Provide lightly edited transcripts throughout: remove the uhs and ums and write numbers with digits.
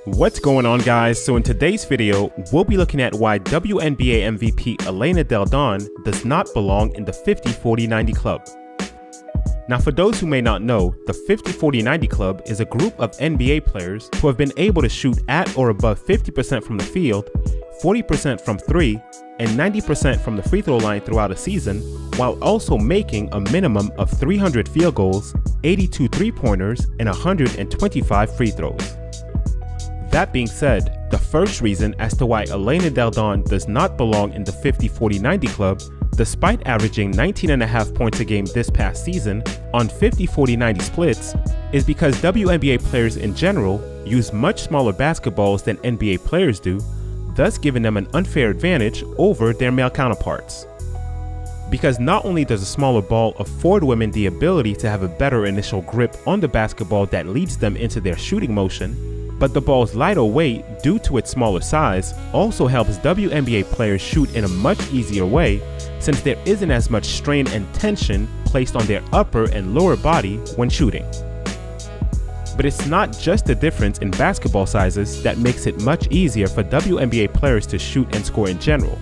What's going on, guys? So in today's video, we'll be looking at why WNBA MVP Elena Delle Donne does not belong in the 50-40-90 club. Now, for those who may not know, the 50-40-90 club is a group of NBA players who have been able to shoot at or above 50% from the field, 40% from three, and 90% from the free throw line throughout a season, while also making a minimum of 300 field goals, 82 three-pointers, and 125 free throws. That being said, the first reason as to why Elena Delle Donne does not belong in the 50-40-90 club, despite averaging 19.5 points a game this past season on 50-40-90 splits, is because WNBA players in general use much smaller basketballs than NBA players do, thus giving them an unfair advantage over their male counterparts. Because not only does a smaller ball afford women the ability to have a better initial grip on the basketball that leads them into their shooting motion, but the ball's lighter weight due to its smaller size also helps WNBA players shoot in a much easier way, since there isn't as much strain and tension placed on their upper and lower body when shooting. But it's not just the difference in basketball sizes that makes it much easier for WNBA players to shoot and score in general.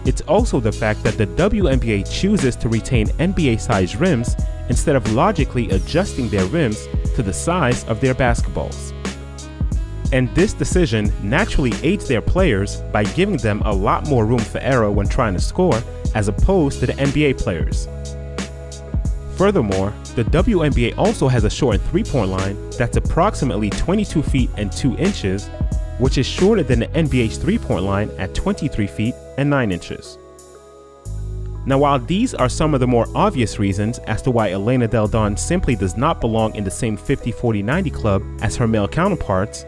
It's also the fact that the WNBA chooses to retain NBA-sized rims instead of logically adjusting their rims to the size of their basketballs. And this decision naturally aids their players by giving them a lot more room for error when trying to score, as opposed to the NBA players. Furthermore, the WNBA also has a shortened three-point line that's approximately 22 feet and 2 inches, which is shorter than the NBA's three-point line at 23 feet and 9 inches. Now, while these are some of the more obvious reasons as to why Elena Delle Donne simply does not belong in the same 50-40-90 club as her male counterparts,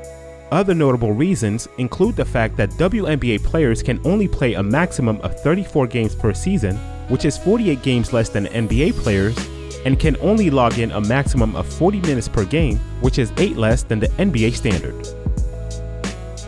other notable reasons include the fact that WNBA players can only play a maximum of 34 games per season, which is 48 games less than NBA players, and can only log in a maximum of 40 minutes per game, which is 8 less than the NBA standard.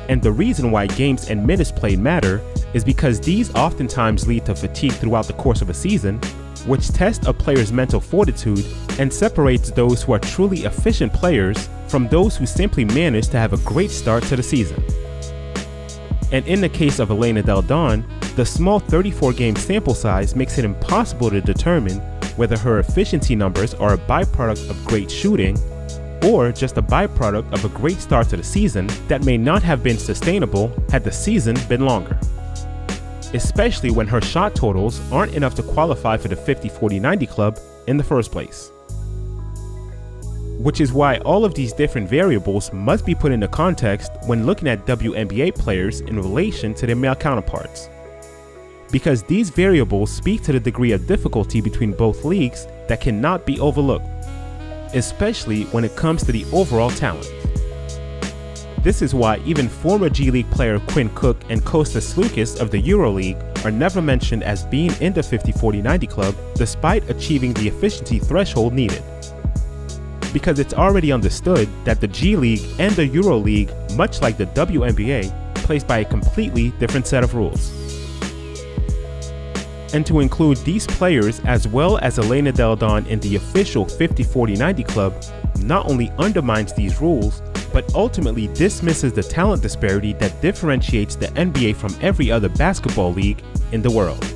And the reason why games and minutes played matter is because these oftentimes lead to fatigue throughout the course of a season, which tests a player's mental fortitude and separates those who are truly efficient players from those who simply manage to have a great start to the season. And in the case of Elena Delle Donne, the small 34-game sample size makes it impossible to determine whether her efficiency numbers are a byproduct of great shooting or just a byproduct of a great start to the season that may not have been sustainable had the season been longer. Especially when her shot totals aren't enough to qualify for the 50-40-90 club in the first place. Which is why all of these different variables must be put into context when looking at WNBA players in relation to their male counterparts. Because these variables speak to the degree of difficulty between both leagues that cannot be overlooked, especially when it comes to the overall talent. This is why even former G League player Quinn Cook and Kostas Sloukas of the EuroLeague are never mentioned as being in the 50-40-90 club despite achieving the efficiency threshold needed. Because it's already understood that the G League and the EuroLeague, much like the WNBA, plays by a completely different set of rules. And to include these players as well as Elena Delle Donne in the official 50-40-90 club not only undermines these rules, but ultimately dismisses the talent disparity that differentiates the NBA from every other basketball league in the world.